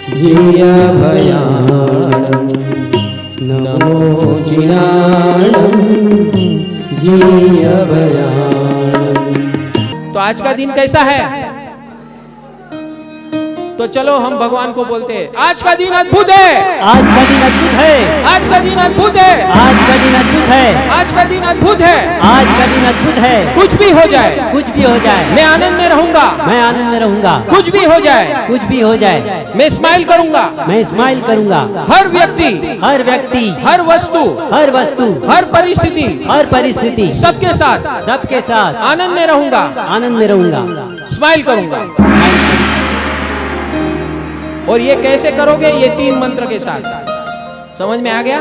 जियभयाणं नमो जिनाणं जियभयाणं। तो आज का दिन कैसा है? तो चलो हम भगवान को बोलते हैं, आज का दिन अद्भुत है, आज का दिन अद्भुत है, आज का दिन अद्भुत है, आज का दिन अद्भुत है, आज का दिन अद्भुत है, आज का दिन अद्भुत है। कुछ भी हो जाए, कुछ भी हो जाए, मैं आनंद में रहूंगा, मैं आनंद में रहूंगा। कुछ भी हो जाए, कुछ भी हो जाए, मैं स्माइल करूंगा, मैं स्माइल करूंगा। हर व्यक्ति, हर व्यक्ति, हर वस्तु, हर वस्तु, हर परिस्थिति, हर परिस्थिति, सबके साथ सबके साथ आनंद में रहूंगा, आनंद में रहूंगा, स्माइल करूंगा। और ये कैसे करोगे? ये 3 मंत्र के साथ। समझ में आ गया?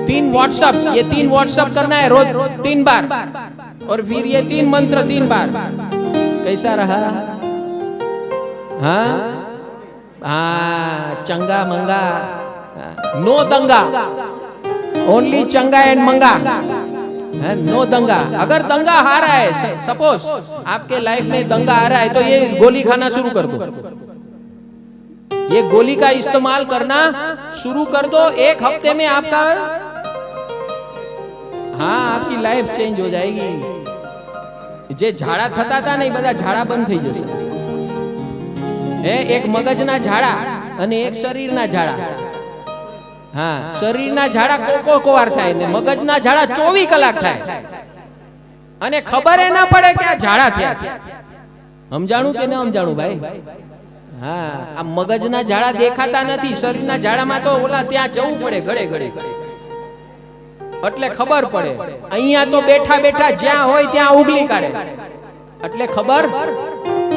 3 व्हाट्सएप, ये 3 व्हाट्सएप करना है रोज 3 बार, और फिर ये 3 मंत्र 3 बार। कैसा रहा? हाँ हाँ, चंगा मंगा, नो दंगा, ओनली चंगा एंड मंगा, नो दंगा। अगर दंगा आ रहा है, सपोज आपके लाइफ में दंगा आ रहा है, तो ये गोली खाना शुरू कर दो। ये गोली का इस्तेमाल करना शुरू कर दो। 1 हफ्ते में आपका, हाँ, आपकी लाइफ चेंज हो जाएगी। जे झाड़ा थता था नहीं, બધા झाड़ा બંધ થઈ જશે। એક મગજના ઝાડા અને એક શરીરના ઝાડા। હા, શરીરના ઝાડા કોકોવાર થાય ને મગજના ઝાડા 24 કલાક થાય, અને ખબર એ ના પડે કે આ ઝાડા થયા। સમજાણું કે ન સમજાણું ભાઈ? હા, આ મગજના ઝાડા દેખાતા નથી, શરીરના ઝાડામાં તો ઓલા ત્યાં જવું પડે ઘડે ઘડે, એટલે ખબર પડે। અહીંયા તો બેઠા બેઠા જ્યાં હોય ત્યાં ઉગલી કાઢે, એટલે खबर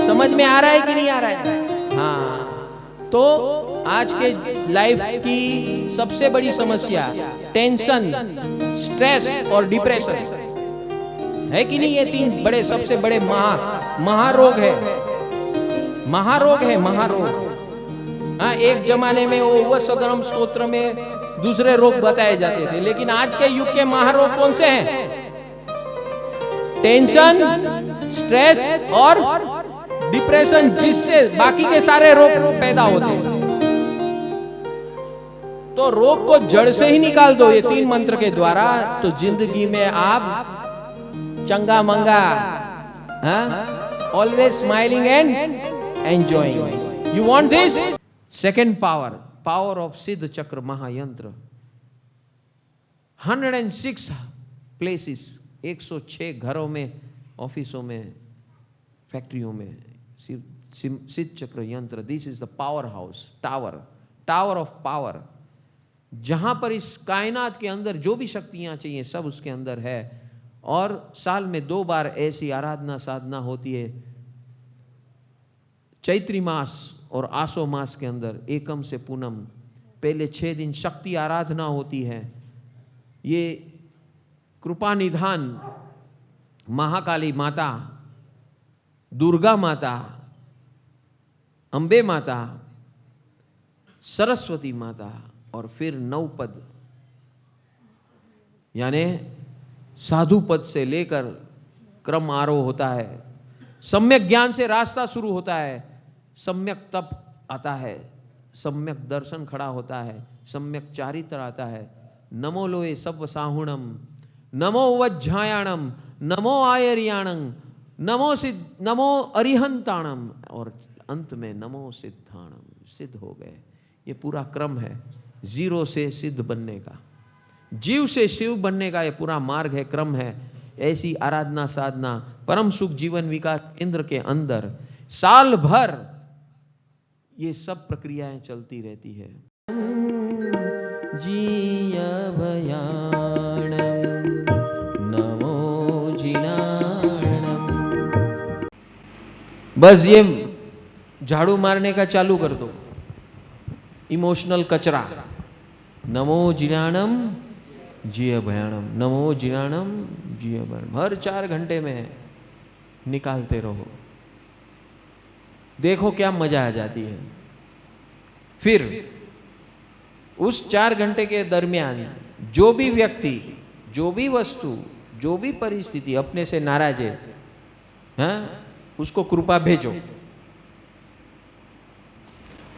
समझ में आ रहा है कि नहीं आ रहा है? हाँ, तो आज के लाइफ की सबसे बड़ी समस्या टेंशन, स्ट्रेस और डिप्रेशन है कि नहीं? ये 3 बड़े, सबसे बड़े महारोग है, महारोग है, महारोग। हाँ, एक जमाने में वो वसगरम स्तोत्र में दूसरे रोग बताए जाते थे, लेकिन आज के युग के महारोग कौन से हैं? टेंशन, स्ट्रेस और डिप्रेशन, जिससे बाकी के सारे रोग पैदा होते हैं। तो रोग को जड़ से ही निकाल दो ये 3 मंत्र के द्वारा, तो जिंदगी में आप चंगा मंगा, always smiling and enjoying. You want this? Second power, power of Siddha Chakra Mahayantr. 106 places, 106 घरों में, ऑफिसों में, फैक्ट्रियों में सिद्ध चक्र यंत्र। This is the power house, tower, tower of power, जहां पर इस कायनात के अंदर जो भी शक्तियां चाहिए सब उसके अंदर है। और साल में 2 बार ऐसी आराधना साधना होती है, चैत्री मास और आसो मास के अंदर, एकम से पूनम। पहले 6 दिन शक्ति आराधना होती है। ये कृपा निधान महाकाली माता, दुर्गा माता, अंबे माता, सरस्वती माता, और फिर 9 पद, यानी साधु पद से लेकर क्रम आरोह होता है। सम्यक ज्ञान से रास्ता शुरू होता है, सम्यक तप आता है, सम्यक दर्शन खड़ा होता है, सम्यक चारित्र आता है। नमो लोए सब साहुणम, नमो वज्झायाणम, नमो आयरियाणं, नमो अरिहंताणम, और अंत में नमो सिद्धाणम। सिद्ध हो गए। ये पूरा क्रम है, 0 से सिद्ध बनने का, जीव से शिव बनने का ये पूरा मार्ग है, क्रम है। ऐसी आराधना साधना परम सुख जीवन विकास केंद्र के अंदर साल भर ये सब प्रक्रियाएं चलती रहती है। जियभयाणं नमो जिनाणं। बस ये झाड़ू मारने का चालू कर दो, इमोशनल कचरा। नमो जिनाणं जियभयाणं, नमो जिनाणं जियभयाणं, हर 4 घंटे में निकालते रहो। देखो क्या मजा आ जाती है। फिर उस 4 घंटे के दरमियान जो भी व्यक्ति, जो भी वस्तु, जो भी परिस्थिति अपने से नाराज है, हाँ, उसको कृपा भेजो।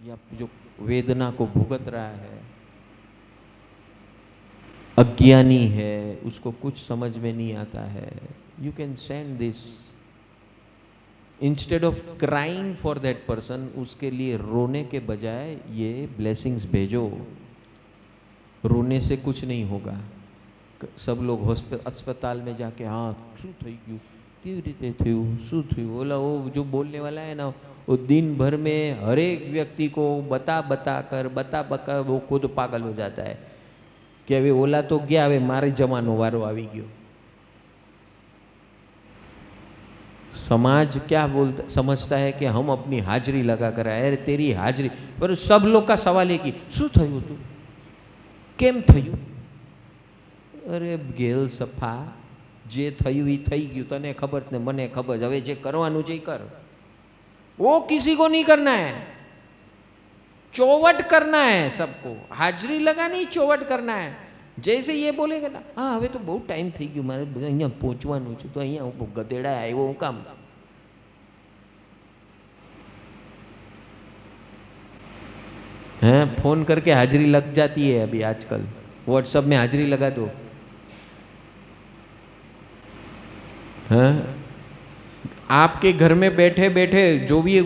या जो वेदना को भुगत रहा है, अज्ञानी है, उसको कुछ समझ में नहीं आता है, you can send this instead of crying for that person. उसके लिए रोने के बजाय ये ब्लेसिंग्स भेजो। रोने से कुछ नहीं होगा। सब लोग अस्पताल में जाके हाँ शू थई गયું, કેવી રીતે થયું, શું થયું, बोला वो जो बोलने वाला है ना, वो दिन भर में हर एक व्यक्ति को बता वो खुद पागल हो जाता है कि अभी ओला तो गया, હવે મારે જવાનો વારો આવી ગયો। समाज क्या बोलता समझता है कि हम अपनी हाजिरी लगा कर आए। अरे तेरी हाजिरी पर सब लोग का सवाल है कि શું થયું તું, કેમ થયું। अरे गेल सफा जे थयु ई थई गયું, तने खबर ने मने खबर, हवे जे करवानुं छे कर। वो किसी को नहीं करना है, चौवट करना है सबको, हाजरी लगानी, चौवट करना है। जैसे ये बोलेंगे ना हाँ हवे तो बहुत टाइम थई गयो मारे अहींया पहोंचवानुं छे, तो अहींया हूँ गधेड़ा आव्यो हूँ काम। हैं फोन करके हाजिरी लग जाती है अभी आजकल, व्हाट्सएप में हाजिरी लगा दो। हैं आपके घर में बैठे बैठे जो भी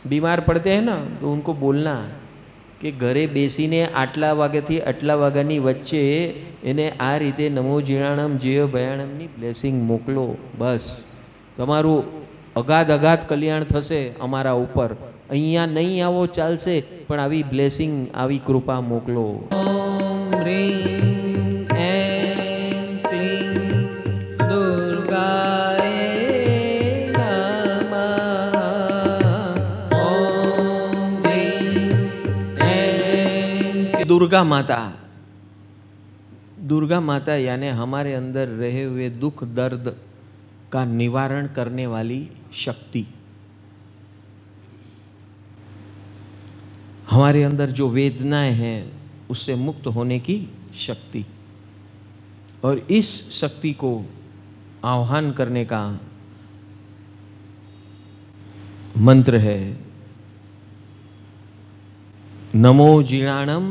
बीमार पड़ते हैं ना, तो उनको बोलना कि घरे बेसीने आटला वाग्याथी आटला वाग्यानी वच्चे एने आ रीते नमो जीणाणम जीव भयाणमनी ब्लेसिंग मोकलो। बस तमारू अगाध अगाध कल्याण थशे अमारा ऊपर। अहींया नहीं आवो चालशे, पण आवी ब्लेसिंग आवी कृपा मोकलो। ओम ह्रीं ऐं क्लीं दुर्गाय नमः। ओम ह्रीं ऐं दुर्गा माता। दुर्गा माता यानी हमारे अंदर रहे हुए दुख दर्द का निवारण करने वाली शक्ति, हमारे अंदर जो वेदनाएं हैं उससे मुक्त होने की शक्ति। और इस शक्ति को आह्वान करने का मंत्र है नमो जीर्णाणम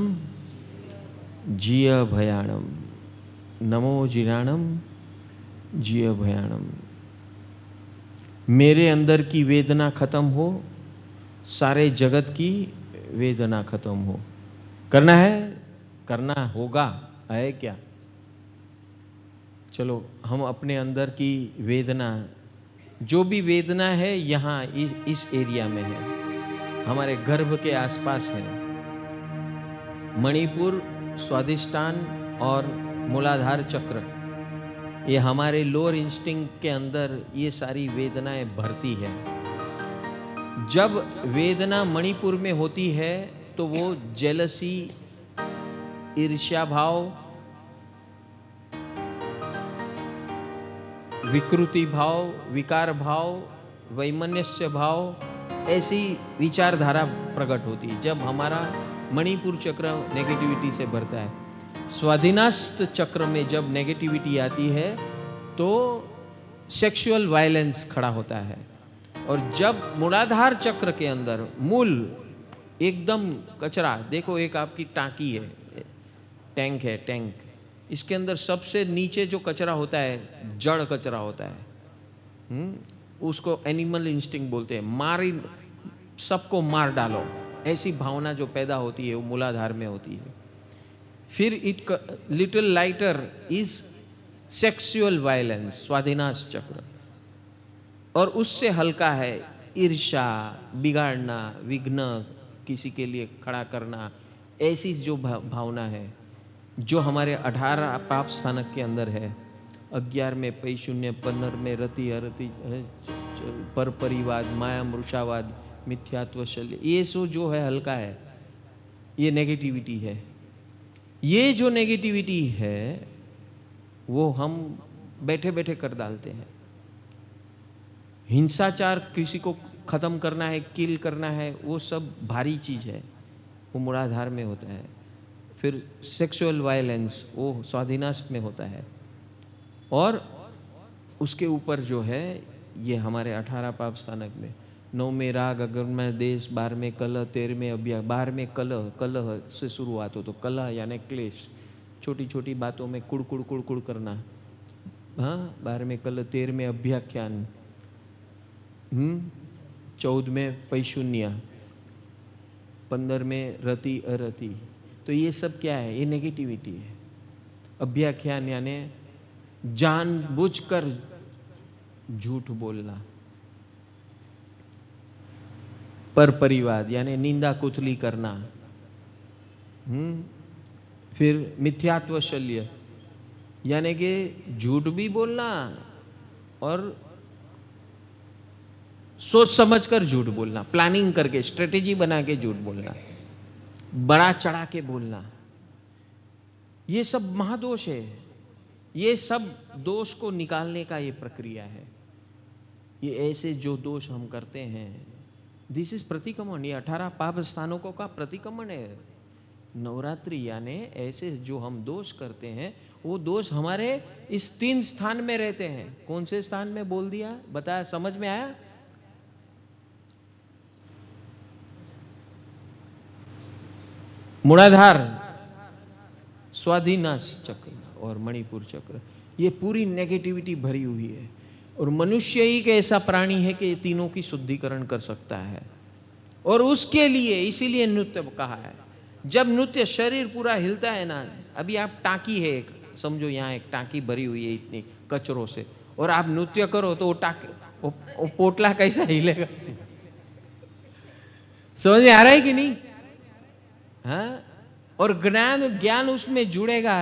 जिय भयाणम। नमो जीर्णाणम जिय भयाणम। मेरे अंदर की वेदना खत्म हो, सारे जगत की वेदना खत्म हो। करना है, करना होगा, है क्या। चलो हम अपने अंदर की वेदना, जो भी वेदना है यहाँ इस एरिया में है, हमारे गर्भ के आसपास है, मणिपुर, स्वादिष्टान और मूलाधार चक्र, ये हमारे लोअर इंस्टिंक्ट के अंदर ये सारी वेदनाएं भरती है। जब वेदना मणिपुर में होती है तो वो जेलसी, ईर्ष्या भाव, विकृति भाव, विकार भाव, वैमनस्य भाव, ऐसी विचारधारा प्रकट होती है जब हमारा मणिपुर चक्र नेगेटिविटी से भरता है। स्वाधीनस्थ चक्र में जब नेगेटिविटी आती है तो सेक्सुअल वायलेंस खड़ा होता है। और जब मूलाधार चक्र के अंदर मूल एकदम कचरा, देखो एक आपकी टांकी है, टैंक है, टैंक, इसके अंदर सबसे नीचे जो कचरा होता है जड़ कचरा होता है, उसको एनिमल इंस्टिंक्ट बोलते हैं। मारी सबको मार डालो, ऐसी भावना जो पैदा होती है वो मूलाधार में होती है। फिर it little lighter is sexual violence, स्वाधीनाश चक्र। और उससे हल्का है ईर्ष्या, बिगाड़ना, विघ्न किसी के लिए खड़ा करना, ऐसी जो भावना है जो हमारे 18 पाप स्थानक के अंदर है। 11 में पैशून्य, 15 में रति अरति, पर परिवाद, माया मृषावाद, मिथ्यात्व शल्य, ये सो जो है हल्का है, ये नेगेटिविटी है। ये जो नेगेटिविटी है वो हम बैठे बैठे कर डालते हैं। हिंसाचार, किसी को खत्म करना है, किल करना है, वो सब भारी चीज है, वो मूलाधार में होता है। फिर सेक्सुअल वायलेंस वो स्वाधीनाष्ट में होता है। और उसके ऊपर जो है ये हमारे 18 पाप स्थानक में 9वें राग, 11वें देश, 12वें कलह, 13वें अभ्यास। 12वें कलह, कलह से शुरुआत हो तो कलह यानी क्लेश, छोटी छोटी बातों में कुड़कुड़ कुड़कुड़ करना। हाँ, 12वें कलह, 13वें अभ्याख्यान, 14वें पैशून्य, 15वें रति अरति। तो ये सब क्या है? ये नेगेटिविटी है। अभ्याख्यान यानी जानबूझकर झूठ बोलना। पर परिवाद यानी निंदा कुथली करना। फिर मिथ्यात्व शल्य यानी कि झूठ भी बोलना और सोच समझकर झूठ बोलना, प्लानिंग करके, स्ट्रेटेजी बना के झूठ बोलना, बड़ा चढ़ा के बोलना। ये सब महादोष है। ये सब दोष को निकालने का ये प्रक्रिया है। ये ऐसे जो दोष हम करते हैं, दिस इज प्रतिक्रमण। ये 18 पाप स्थानों का प्रतिक्रमण है। नवरात्रि यानी ऐसे जो हम दोष करते हैं, वो दोष हमारे इस 3 स्थान में रहते हैं। कौन से स्थान में बोल दिया, बताया, समझ में आया? मूलाधार, स्वाधीनाश चक्र और मणिपुर चक्र, ये पूरी नेगेटिविटी भरी हुई है। और मनुष्य ही एक ऐसा प्राणी है कि ये तीनों की शुद्धिकरण कर सकता है। और उसके लिए इसीलिए नृत्य कहा है। जब नृत्य, शरीर पूरा हिलता है ना, अभी आप टांकी है एक, समझो यहाँ एक टांकी भरी हुई है इतनी कचरों से, और आप नृत्य करो तो वो टांकी, वो पोटला कैसा हिलेगा? समझ में आ रहा है कि नहीं? हाँ, और ज्ञान उसमें जुड़ेगा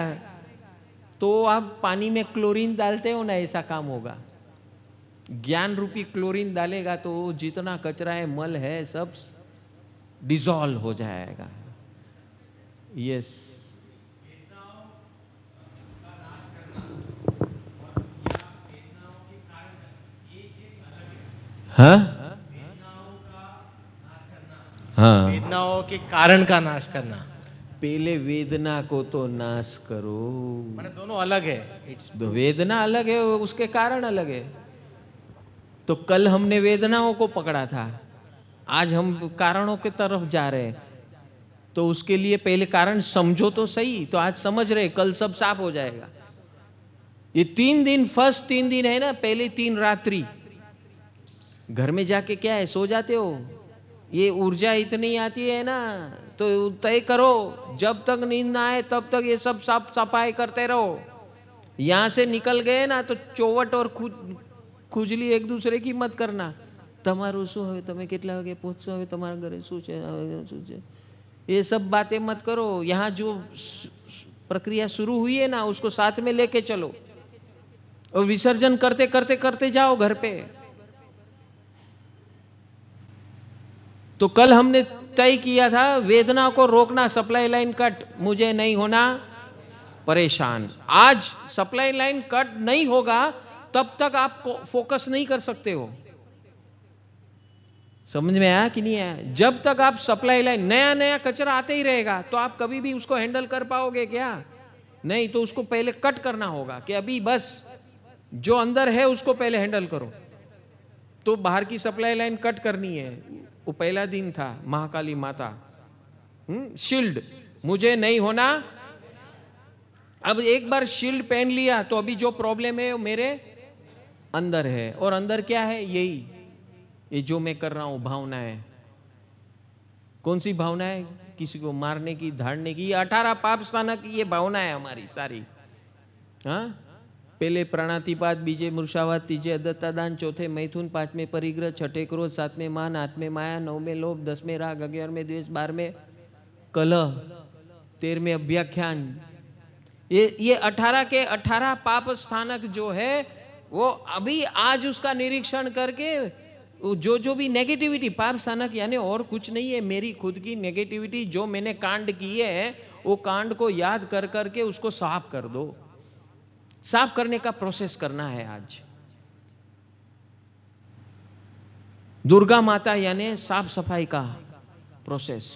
तो आप पानी में क्लोरीन डालते हो ना, ऐसा काम होगा। ज्ञान रूपी क्लोरीन डालेगा तो जितना कचरा है, मल है, सब डिसॉल्व हो जाएगा। यस, हाँ हाँ, वेदनाओं के कारण का नाश करना। पहले वेदना को तो नाश करो। मैंने दोनों अलग है। वेदना अलग है, उसके कारण अलग है। तो कल हमने वेदनाओं को पकड़ा था, आज हम कारणों की तरफ जा रहे हैं। तो उसके लिए पहले कारण समझो तो सही। तो आज समझ रहे, कल सब साफ हो जाएगा। ये 3 दिन, फर्स्ट 3 दिन है ना, पहले 3 रात्रि घर में जाके क्या है, सो जाते हो। ये ऊर्जा इतनी आती है ना, तो तय करो जब तक नींद ना आए तब तक ये सब साफ सफाई करते रहो। यहां से निकल गए ना तो चौवट और खुजली एक दूसरे की मत करना। તમારું શું હવે, તમે કેટલા વાગે પહોંચશો, હવે તમારા ઘરે શું છે, શું છે, ये सब बातें मत करो। यहाँ जो प्रक्रिया शुरू हुई है ना, उसको साथ में लेके चलो और विसर्जन करते करते करते जाओ घर पे। तो कल हमने तय किया था वेदना को रोकना, सप्लाई लाइन कट, मुझे नहीं होना परेशान। आज सप्लाई लाइन कट नहीं होगा तब तक आप फोकस नहीं कर सकते हो। समझ में आया कि नहीं आया? जब तक आप सप्लाई लाइन, नया नया कचरा आते ही रहेगा तो आप कभी भी उसको हैंडल कर पाओगे क्या? नहीं। तो उसको पहले कट करना होगा कि अभी बस जो अंदर है उसको पहले हैंडल करो। तो बाहर की सप्लाई लाइन कट करनी है। वो पहला दिन था, महाकाली माता, शील्ड, मुझे नहीं होना। अब एक बार शील्ड पहन लिया तो अभी जो प्रॉब्लम है वो मेरे अंदर है। और अंदर क्या है? यही, ये जो मैं कर रहा हूं, भावना है। कौन सी भावना है? किसी को मारने की, धाड़ने की। ये 18 पाप स्थान की ये भावना है हमारी सारी। हाँ, पहले प्राणातिपात, बीजे मूर्छावाद, तीजे अदत्तादान, चौथे मैथुन, 5वें परिग्रह, 6ठे क्रोध, 7वें मान, 8वें माया, 9वें लोभ, 10वें राग, 11वें द्वेष, 12वें कलह, 13वें अभ्याख्यान। ये 18 के 18 पाप स्थानक जो है वो अभी आज उसका निरीक्षण करके जो भी नेगेटिविटी, पाप स्थानक यानी और कुछ नहीं है, मेरी खुद की नेगेटिविटी जो मैंने कांड किए हैं, वो कांड को याद कर करके उसको साफ कर दो। साफ करने का प्रोसेस करना है आज। दुर्गा माता यानी साफ सफाई का प्रोसेस।